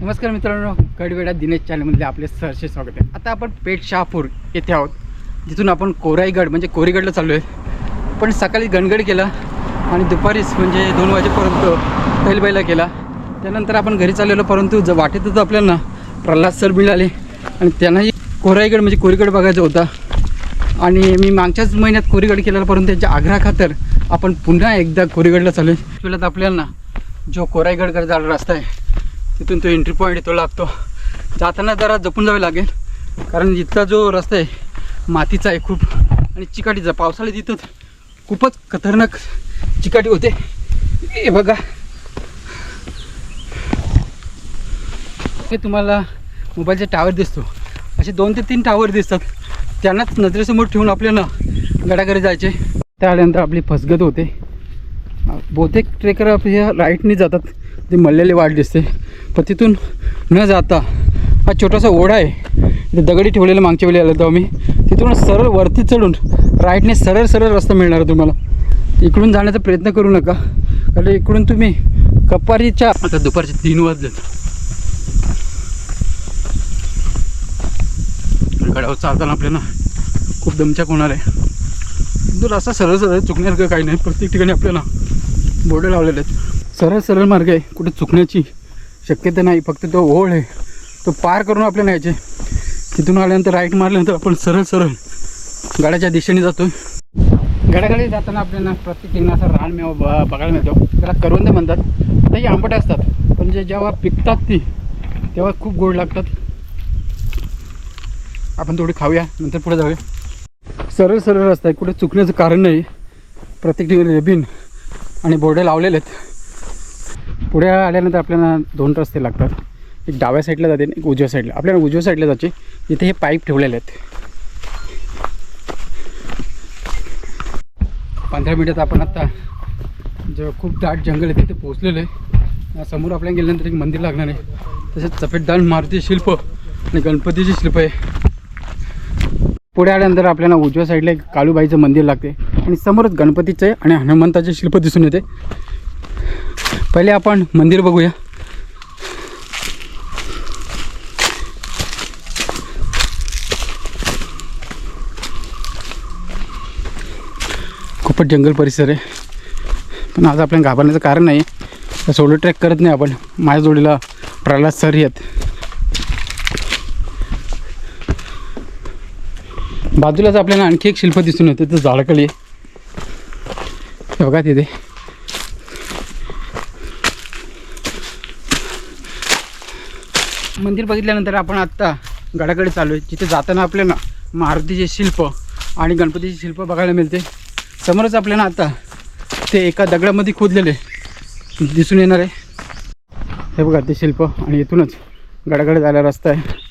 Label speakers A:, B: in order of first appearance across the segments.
A: नमस्कार मित्रांनो, कडवेडा दिनेश चॅनलमध्ये आपले सहर्ष स्वागत आहे। आता आपण पेठ शहापूर येथे आहोत, जिथून आपण कोराईगड म्हणजे कोरीगडला चाललो आहे। पण सकाळी गणगड केला आणि दुपारीच म्हणजे 2 वाजेपर्यंत बैलबैला केला। त्यानंतर आपण घरी चाललेलो, परंतु वाटेतच आपल्याला प्रल्हाद सर मिळाले आणि त्यांनाही कोराईगड म्हणजे कोरीगड बघायचा होता। आणि मी मागच्याच महिन्यात कोरीगड केलेला, परंतु त्यांच्या आग्रहाखातर आपण पुन्हा एकदा कोरीगडला चाललो आहे। तुला आपल्याला जो कोराईगडकडे जाणारा रस्ता आहे तिथून तो एंट्री पॉईंट तो लागतो। जाताना जरा जपून जावे लागेल, कारण इथला जो रस्ता आहे मातीचा आहे खूप आणि चिकाटीचा। पावसाळ्यात इथं खूपच खतरनाक चिकाटी होते। हे बघा, हे तुम्हाला मोबाईलचा टावर दिसतो, असे 2 ते 3 टावर दिसतात। त्यांनाच नजरेसमोर ठेवून आपल्याला गडाकडे जायचे। त्यानंतर आपली फसगत होते। बहुतेक ट्रेकर आपल्या राईटने जातात, ते मळलेले वाट दिसते, पण तिथून न जाता हा छोटासा ओढा आहे, इथे दगडी ठेवलेला। मागच्या वेळी आलो होतो आम्ही, तिथून सरळ वरती चढून राईटने सरळ रस्ता मिळणार आहे तुम्हाला। इकडून जाण्याचा प्रयत्न करू नका, कारण इकडून तुम्ही कपारीच्या आता दुपारचे 3 वाजलेत। गडावर चालताना आपल्याला खूप दमछाक होणार आहे। जर असा सरळ चुकण्यासारखं काही नाही, प्रत्येक ठिकाणी आपल्याला बोर्ड लावलेले आहेत। सरळ मार्ग आहे, कुठे चुकण्याची शक्यता नाही। फक्त तो ओढ आहे, तो पार करून आपल्याला यायचे। तिथून आल्यानंतर राईट मारल्यानंतर आपण सरळ गडाच्या दिशेने जातो। गडाकडे जाताना आपल्याला प्रत्येक ठिकाणी असा रानमेवा बघायला मिळतो, त्याला करवंदे म्हणतात। तेही आंबट असतात, पण जे जेव्हा पिकतात ती तेव्हा खूप गोड लागतात। आपण थोडी खाऊया, नंतर पुढे जाऊया। सरळ रस्ता आहे, कुठे चुकण्याचं कारण नाही। प्रत्येक ठिकाणी रेबिन आणि बोर्डे लावलेले आहेत। पुढे आल्यानंतर आपल्याला 2 रस्ते लागतात, एक डाव्या साईडला जाते, एक उजव्या साईडला। आपल्याला उजव्या साईडला जायचे, इथे हे पाईप ठेवलेले आहेत। 15 मिनिटात आपण आता जो खूप दाट जंगल आहे तिथे पोहोचलेलो आहे। समोर आपल्याला गेल्यानंतर एक मंदिर लागणार आहे, तसेच सफेददान मारुती शिल्प आणि गणपतीचे शिल्प आहे। पुढे आल्यानंतर आपल्याला उजव्या साईडला एक काळूबाईचं मंदिर लागते आणि समोरच गणपतीचे आणि हनुमंताचे शिल्प दिसून येते। पहिले आपण मंदिर बघूया। खूपच जंगल परिसर आहे, पण आज आपल्याला घाबरण्याचं कारण नाही। सोलो ट्रेक करत नाही आपण, माझ्या जोडीला प्रल्हाद सर आहेत। बाजूलाच आपल्याला आणखी एक शिल्प दिसून येते, ते झाडाखाली आहे बघा। तिथे मंदिर बघितल्यानंतर आपण आत्ता गडाकडे चालू आहे, जिथे जाताना आपल्याला मारुतीचे शिल्प आणि गणपतीचे शिल्प बघायला मिळते। समोरच आपल्याला आता ते एका दगडामध्ये खोदलेले दिसून येणार आहे। हे बघा ते शिल्प, आणि इथूनच गडाकडे जायला रस्ता आहे।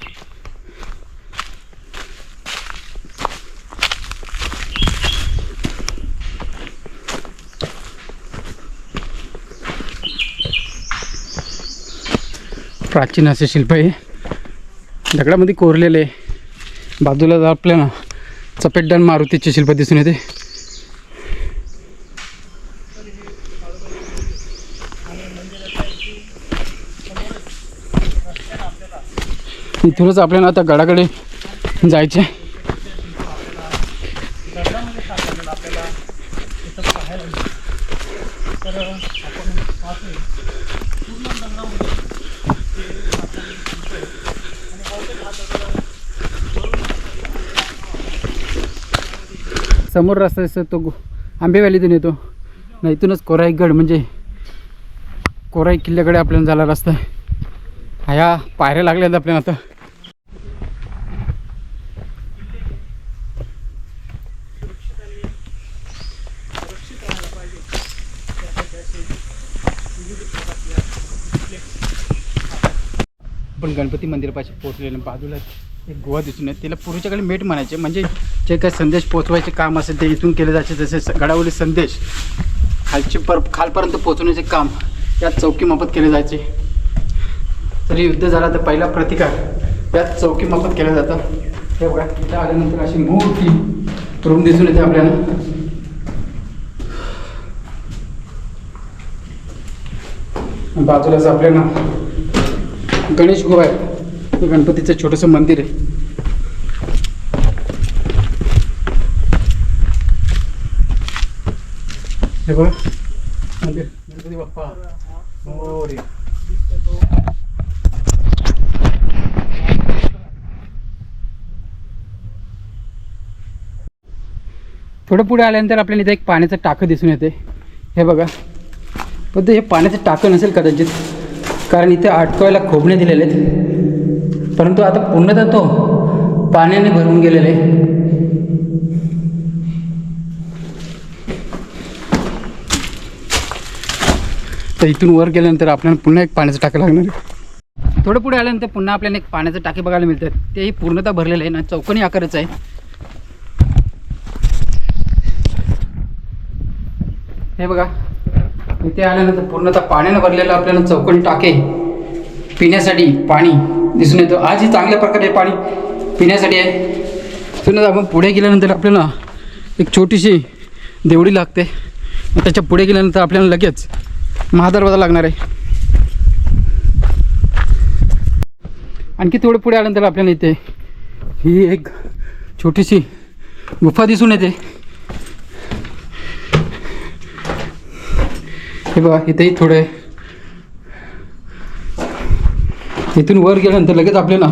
A: प्राचीन असे शिल्प आहे, दगडामध्ये कोरलेले। बाजूला आपल्याला सफेददान मारुतीचे शिल्प दिसून येते। इथूनच आपल्याला आता गडाकडे जायचे। समोर रस्ता दिसतो, तो आंबेवालीतून येतो ना। इथूनच कोराईगड म्हणजे कोराई किल्ल्याकडे आपल्याला जायला रस्ता आहे। ह्या पायऱ्या लागल्यात आपल्याला आता। आपण गणपती मंदिरापाशी पोहोचलेले। बाजूला एक गुहा दिसून येते, तिला पूर्वीच्याकडे मेट म्हणायचे। म्हणजे जे काही संदेश पोचवायचे काम असेल ते इथून केले जायचे। जसे गडावरील संदेश खालपर्यंत पोहोचवण्याचे काम या चौकीमार्फत केले जायचे। तरी युद्ध झाला तर पहिला प्रतिकार याच चौकीमार्फत केला जातं। हे बघा, इथं आल्यानंतर अशी मोठी रूम दिसून येते आपल्याला। बाजूलाच आपल्याला गणेश गुहा आहे, हे गणपतीचं छोटंसं मंदिर आहे. हे बघा मंदिर, गणपती बाप्पा मोरया. थोडं पुढे आल्यानंतर आपल्याला इथे एक पाण्याचं टाकं दिसून येते. हे बघा, पण हे पाण्याचं टाकं नसेल कदाचित, कारण इथे अटकवायला खोबणे दिलेले आहेत, परंतु आता पूर्णतः तो पाण्याने भरून गेलेले आहे. तर इथून वर गेल्यानंतर आपल्याला पुन्हा एक पाण्याचं टाकं लागणार आहे. थोडं पुढे आल्यानंतर पुन्हा आपल्याला एक पाण्याचं टाके बघायला मिळतात. तेही पूर्णतः भरलेलं आहे ना, चौकोनी आकाराचं आहे. हे बघा, इथे आल्यानंतर पूर्णतः पाण्यानं भरलेलं आपल्याला चौकोनी टाके पिण्यासाठी पाणी दिसून येतं. आजही चांगल्या प्रकारे पाणी पिण्यासाठी आहे. तिथूनच आपण पुढे गेल्यानंतर आपल्याला एक छोटीशी देवडी लागते. त्याच्या पुढे गेल्यानंतर आपल्याला लगेच महादरवाजा लागणार आहे. आणखी थोडं पुढे आल्यानंतर आपल्याला इथे ही एक छोटीशी गुफा दिसून येते. हे बघा, इथेही थोडे इथून वर गेल्यानंतर लगेच आपल्याला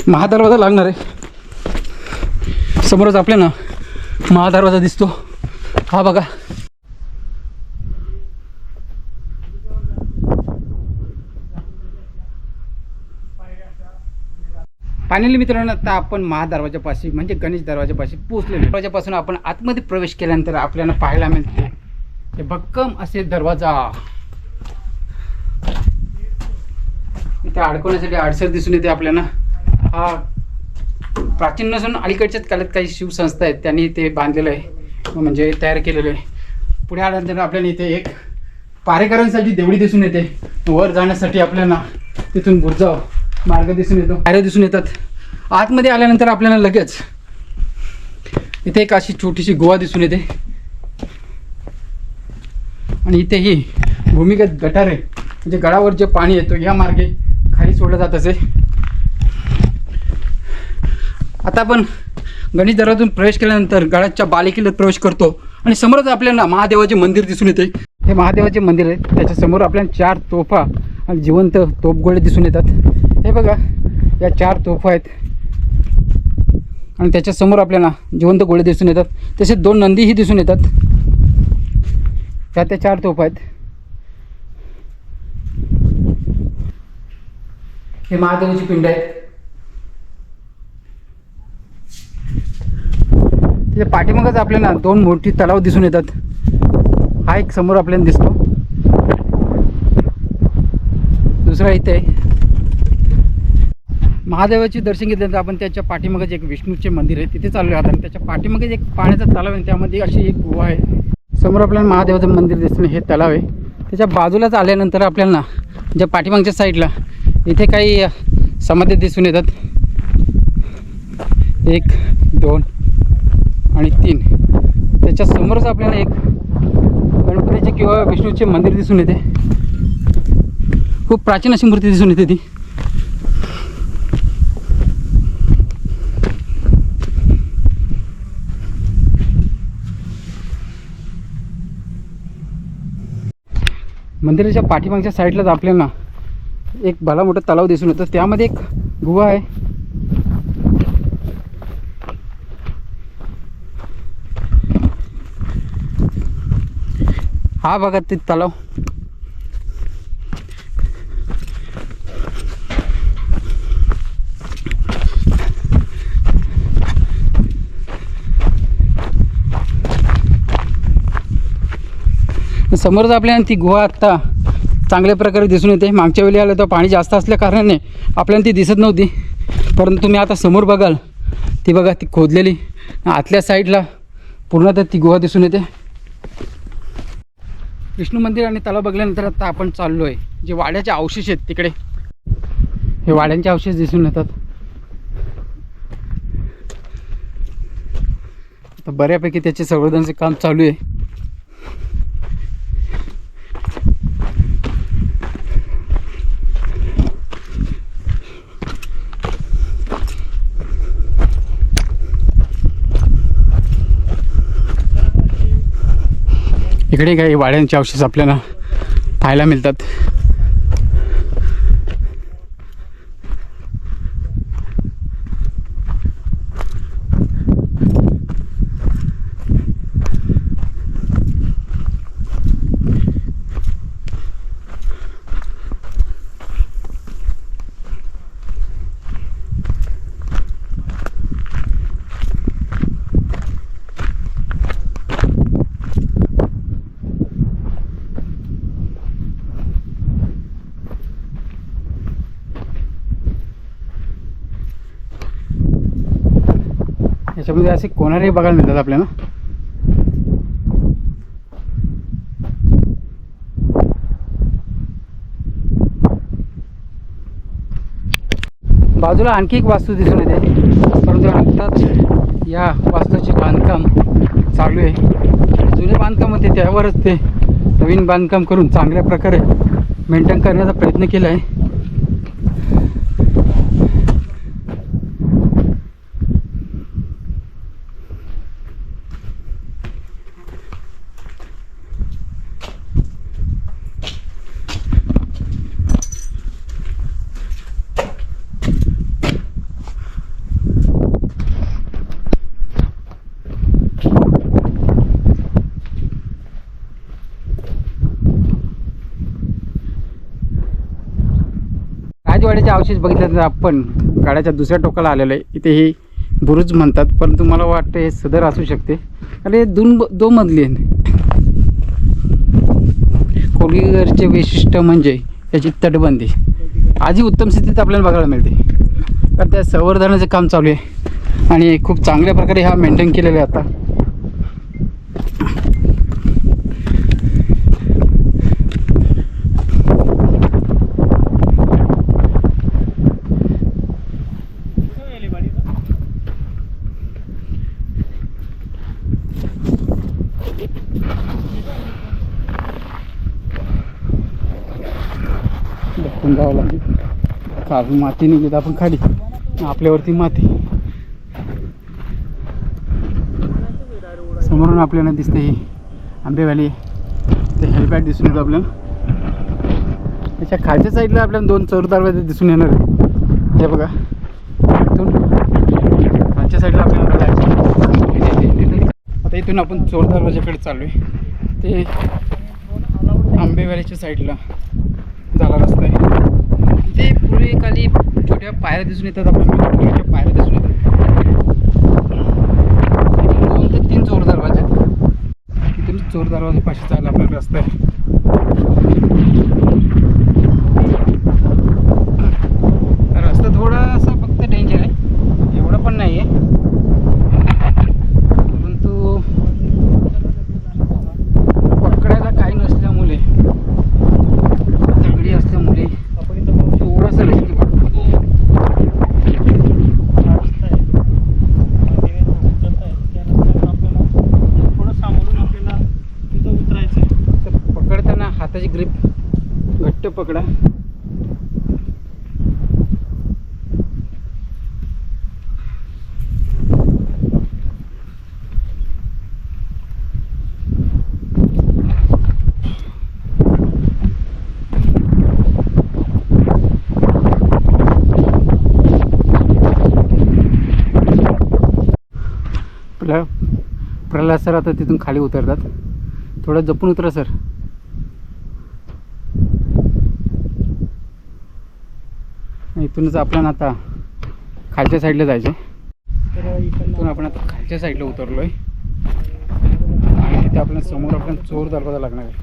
A: महादरवाजा लागणार आहे. समोरच आपल्याला महादरवाजा दिसतो. हा बघा, फायनली मित्रांनो, आता आपण महादरवाजापाशी म्हणजे गणेश दरवाजापाशी पोहोचलेलो. दरवाजापासून आपण आतमध्ये प्रवेश केल्यानंतर आपल्याला पाहायला मिळते हे भक्कम असे दरवाजा. इथे अडकवण्यासाठी आडसर दिसून येते आपल्याला. हा प्राचीन नसून अलीकडच्याच काळात काही शिवसंस्था आहेत त्यांनी ते बांधलेलं आहे, म्हणजे तयार केलेलं आहे. पुढे आल्यानंतर आपल्याला इथे एक पारेकरांसाठी देवडी दिसून येते. वर जाण्यासाठी आपल्याला तिथून बुरजा मार्ग दिसून येतो, पायऱ्या दिसून येतात. आतमध्ये आल्यानंतर आपल्याला लगेच इथे एक अशी छोटीशी गुहा दिसून येते. आणि इथे ही भूमिगत गटार आहे, म्हणजे गडावर जे पाणी येतो या मार्गे खाली सोडलं जात असे. आता आपण गणेश दरवाजातून प्रवेश केल्यानंतर गडाच्या बालेकिल्ल्यात प्रवेश करतो आणि समोरच आपल्याला महादेवाचे मंदिर दिसून येते. हे महादेवाचे मंदिर आहे, त्याच्यासमोर आपल्याला 4 तोफा आणि जिवंत तोफगोळे दिसून येतात. हे बघा, या 4 तोफा आहेत आणि त्याच्यासमोर आपल्याला जिवंत गोळे दिसून येतात. तसेच 2 नंदीही दिसून येतात. त्या 4 तोफा आहेत. हे महादेवाची पिंड आहे. त्याच्या पाठीमागच आपल्याला 2 मोठी तलाव दिसून येतात. हा एक समोर आपल्याला दिसतो, दुसरा इथे आहे. महादेवाचे दर्शन घेतल्यानंतर आपण त्याच्या पाठीमागच एक विष्णूचे मंदिर आहे, तिथे चाललो आहोत. आणि त्याच्या पाठीमागच एक पाण्याचा तलाव आहे, त्यामध्ये अशी एक गुहा आहे. समोर आपल्याला महादेवाचं मंदिर दिसतं, हे तलाव आहे. त्याच्या बाजूलाच आल्यानंतर आपल्याला ज्या पाठीमागच्या साईडला इथे काही समाधी दिसून येतात. 1, 2 आणि 3. त्याच्या समोरच आपल्याला एक गणपतीचे किंवा विष्णूचे मंदिर दिसून येते. खूप प्राचीन अशी मूर्ती दिसून येते ती. मंदिराच्या पाठीमागच्या साईडलाच आपल्याला एक भला मोठा तलाव दिसून येतो, त्यामध्ये एक गुहा आहे. हा बघा ते तलाव. समोरच आपल्याला ती गुहा आत्ता चांगल्या प्रकारे दिसून येते. मागच्या वेळी आलं तर पाणी जास्त असल्या कारणाने आपल्याला ती दिसत नव्हती, परंतु तुम्ही आता समोर बघाल ती बघा, ती खोदलेली आतल्या साईडला पूर्णतः ती गुहा दिसून येते. विष्णू मंदिर आणि तलाव बघल्यानंतर आता आपण चाललो आहे जे वाड्याचे अवशेष आहेत तिकडे. हे वाड्यांचे अवशेष दिसून येतात. आता बऱ्यापैकी त्याचे संवर्धनाचे काम चालू आहे. इकडे काही वाड्यांचे अवशेष आपल्याला पाहायला मिळतात. याच्यामध्ये असे कोणारे बघायला मिळतात आपल्याला. बाजूला आणखी एक वास्तू दिसून येते, परंतु आत्ताच या वास्तूचे बांधकाम चालू आहे. जुने बांधकाम होते त्यावरच ते नवीन बांधकाम करून चांगल्या प्रकारे मेंटेन करण्याचा प्रयत्न केला आहे. राजवाड्याचे अवशेष बघितले तर आपण गाड्याच्या दुसऱ्या टोकाला आलेलो आहे. इथे ही बुरुज म्हणतात, परंतु मला वाटतं हे सदर असू शकते आणि हे दोन मजली आहे. कोरीघरचे वैशिष्ट्य म्हणजे याची तटबंदी आजही उत्तम स्थितीत आपल्याला बघायला मिळते, कारण त्या संवर्धनाचे काम चालू आहे आणि खूप चांगल्या प्रकारे हा मेंटेन केलेला आहे. आता जावं लागेल. काजू माती निघत आपण खाली, आपल्यावरती माती. समोरून आपल्याला दिसते ही आंबे व्हॅली, ते हेलिपॅड दिसून येतं आपल्याला. त्याच्या खालच्या साईडला आपल्याला 2 चौर दरवाजे दिसून येणार आहे. हे बघा, इथून खालच्या साईडला आपल्याला जायचं. आता इथून आपण चौर दरवाजाकडे चालू आहे. ते आंबे व्हॅलीच्या साईडला झाला रस्ता आहे. इथे पूर्वीकाली छोट्या पायऱ्या दिसून येतात आपल्याला, पायऱ्या दिसून येतात. 2 ते 3 चोर दरवाजे आहेत. इथून चोर दरवाजापाशी जायला आपल्याला रस्ता आहे. रस्ता थोडासा फक्त डेंजर आहे, एवढं पण नाही आहे, परंतु पकडायला काही नसल्यामुळे, दगडी असल्यामुळे थोडासा रिस्की पडतो. पकडताना हाताची ग्रिप घट्ट पकडा. प्रल्हाद सर आता तिथून खाली उतरतात. थोडं जपून उतरा सर. इथूनच आपण आता खालच्या साईडला जायचं. इथून आपण आता खालच्या साईडला उतरलो आहे आणि तिथे आपल्या समोर आपल्याला चोर दरवाजा लागणार आहे.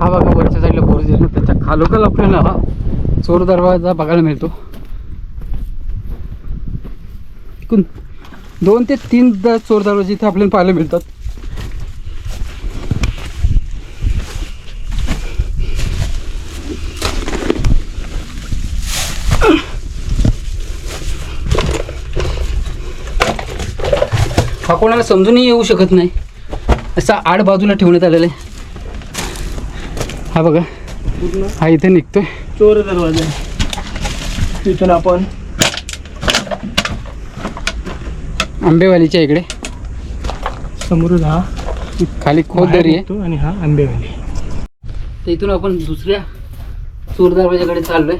A: हा बघा वरच्या साईडला बुरुज आहे ना, त्याच्या खालोखाल आपल्याला हा चोर दरवाजा बघायला मिळतो. 2 ते 3 चोर दरवाजे इथे आपल्याला पाहायला मिळतात. हा कोणाला समजूनही येऊ शकत नाही, असा आड बाजूला ठेवण्यात आलेला आहे. हा बघा,
B: पूर्ण
A: हा इथे निघतोय
B: चोर दरवाजा आहे. तिथून आपण
A: आंबेवालीच्या इकडे
B: समोरून हा
A: खाली खोल
B: बाहेर
A: दरी आहे,
B: निघतो आणि हा आंबेवाली.
A: तर इथून आपण दुसऱ्या चोर दरवाजाकडे चाललोय.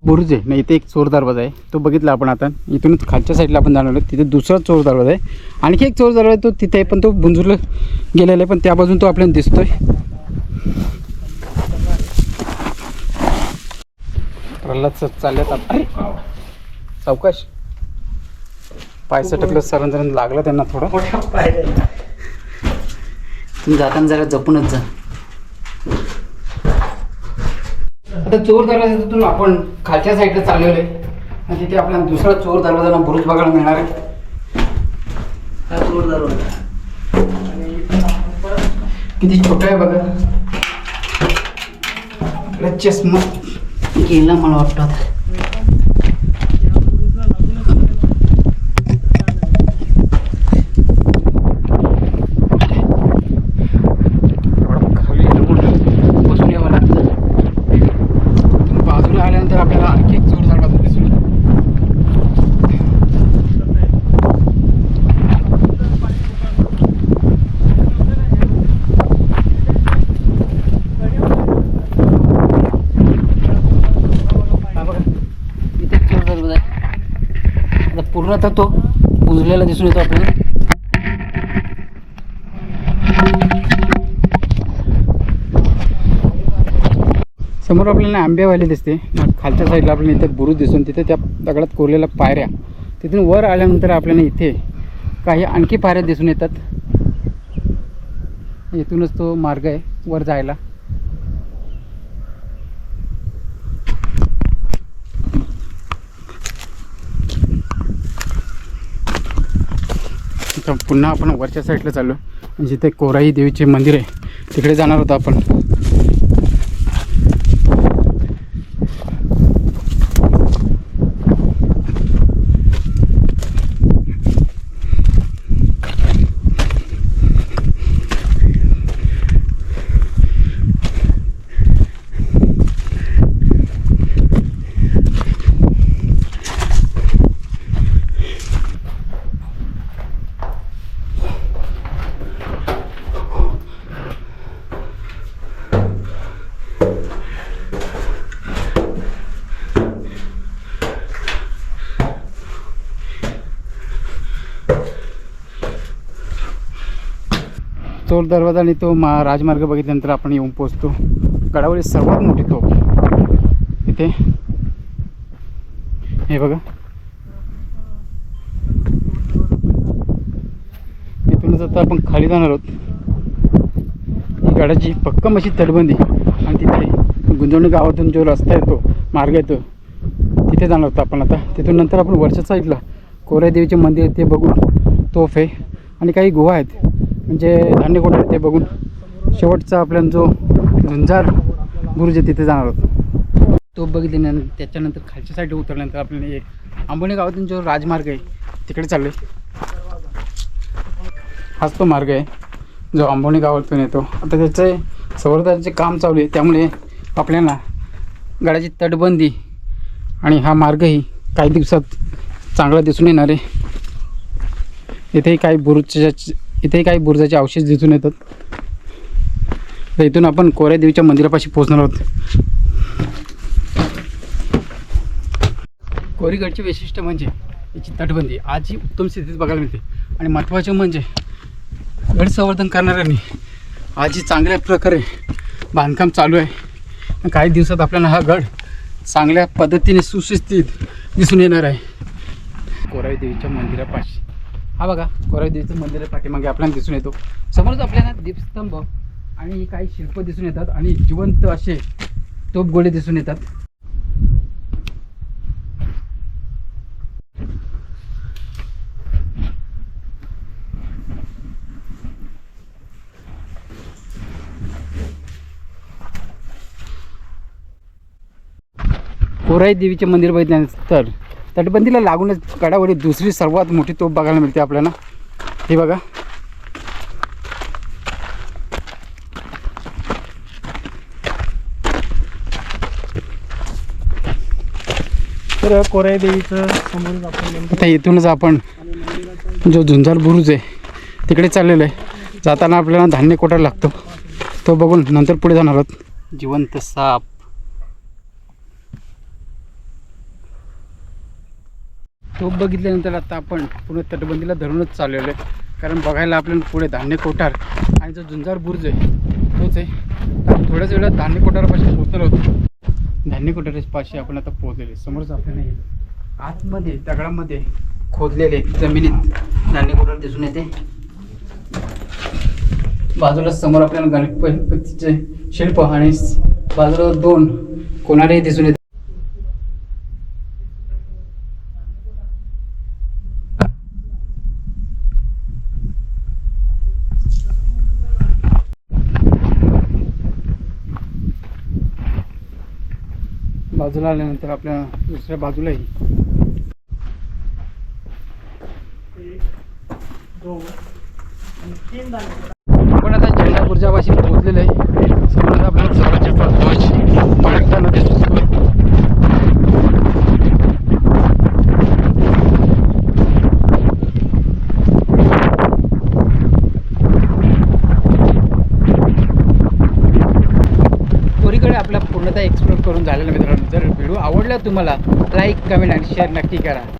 A: बुरुज आहे नाही, इथे एक चोर दरवाजा आहे, तो बघितला आपण. आता इथूनच खालच्या साईडला आपण जाणार आहोत, तिथे दुसरा चोर दरवाजा आहे. आणखी एक चोर दरवाजा तो तिथे आहे, पण तो बुंजूरला गेलेला आहे, पण त्या बाजून तो आपल्याला दिसतोय. प्रल्हाद चालल्यात आपण. सावकाश, पाय सटकलं, सरण लागलं त्यांना थोडं. तुम्ही जाताना जरा जपूनच जा. आता चोर दरवाजातून आपण खालच्या साईडला चाललेलो आहे आणि तिथे आपल्याला दुसरा चोर दरवाजाला बुरुज बघायला मिळणार आहे.
B: हा चोर दरवाजा
A: किती छोटा आहे बघा. आपला चष्मा गेला मला वाटतं आता. बसून यावं लागतं. बाजूला आल्यानंतर आपल्याला आणखी एक चोर दरवाजा दिसून येतो. हा बघा, इथे चोर दरवाजा आहे. आता पूर्णतः तो बुजलेला दिसून येतो आपल्याला. समोर आपल्याला आंबेवाली दिसते, मग खालच्या साईडला आपल्याला इथे बुरुज दिसून, तिथे त्या दगडात कोरलेल्या पायऱ्या, तिथून वर आल्यानंतर आपल्याला इथे काही आणखी पायऱ्या दिसून येतात. इथूनच तो मार्ग आहे वर जायला. तर पुन्हा आपण वरच्या साईडला चाललो, जिथे कोराई देवीचे मंदिर आहे तिकडे जाणार होतो आपण. चोर दरवाजा आणि तो राजमार्ग बघितल्यानंतर आपण येऊन पोहोचतो गडावरील सर्वात मोठी तोफ. इथे हे बघा, इथूनच आता आपण खाली जाणार आहोत. ही गडाची भक्कम अशी तटबंदी आणि तिथे गुंजवणी गावातून जो रस्ता येतो, मार्ग येतो, तिथे जाणार होतो आपण. आता तिथून नंतर आपण वरच्या साईडला कोराई देवीचे मंदिर ते बघून, तोफ आहे आणि काही गुहा आहेत म्हणजे धान्य कोठे ते बघून शेवटचा आपल्याला जो झुंजार बुरुज आहे तिथे जाणार होतो. तो बघितल्यानंतर त्याच्यानंतर खालच्या साईडला उतरल्यानंतर आपल्याला एक आंबोणी गावातून जो राजमार्ग आहे तिकडे चाललो आहे. हाच तो मार्ग आहे जो आंबोणी गावातून येतो. आता त्याचे संवर्धनाचे काम चालू आहे, त्यामुळे आपल्याला गडाची तटबंदी आणि हा मार्गही काही दिवसात चांगला दिसून येणार आहे. इथेही काही बुरुजाचे अवशेष दिसून येतात. तर इथून आपण कोराई देवीच्या मंदिरापाशी पोहोचणार आहोत. कोरीगडचे वैशिष्ट्य म्हणजे याची तटबंदी आजही उत्तम स्थितीत बघायला मिळते आणि महत्त्वाचे म्हणजे गड संवर्धन करणाऱ्यांनी आजही चांगल्या प्रकारे बांधकाम चालू आहे. काही दिवसात आपल्याला हा गड चांगल्या पद्धतीने सुशिस्तीत दिसून येणार आहे. कोराई देवीच्या मंदिरापाशी हा बघा, कोराई देवीचं मंदिर पाठीमागे आपल्याला दिसून येतो. समोरच आपल्याला दीपस्तंभ आणि काही शिल्प दिसून येतात आणि जिवंत असे तोफगोळे दिसून येतात. कोराई देवीचे मंदिर बघितल्यानंतर तटबंदीला लागूनच गडावरील दुसरी सर्वात मोठी तोफ बघायला मिळते आपल्याला. हे बघा.
B: तर कोराई देवीचं समोरच आपण नेमकं
A: आता इथूनच आपण जो झुंजार बुरुज आहे तिकडे चाललेलं आहे. जाताना आपल्याला धान्य कोटायला लागतो, तो बघून नंतर पुढे जाणार आहोत. जिवंत साप. तो बघितल्यानंतर आता आपण पुन्हा तटबंदीला धरूनच चाललेलो आहे, कारण बघायला आपल्याला पुढे धान्य कोठार आणि जो झुंजार बुरुज आहे तोच आहे. थोड्याच वेळात धान्य कोठारापाशी पोहोचलो होतो. धान्य कोठारापाशी आपण आता पोहोचलेले. समोरच आपल्याला आतमध्ये दगडामध्ये खोदलेले जमिनीत धान्य कोठार दिसून येते. बाजूला समोर आपल्याला गणपतीचे शिल्प आणि बाजूला 2 कोणारेही दिसून येते. बाजूला आल्यानंतर आपल्या दुसऱ्या बाजूलाही
B: 1, 2 आणि 3 दाणे.
A: आपण आता झेंडा बुर्जापाशी पोहोचलेलो आहे. समोर आपल्याला स्वराज्याचा ध्वज फडकताना दिसतो. कोरीगड आपला पूर्णतः एक्सप्लोर करून झालेला मित्रांनो. जर व्हिडिओ आवडला तुम्हाला लाईक, कमेंट आणि शेअर नक्की करा.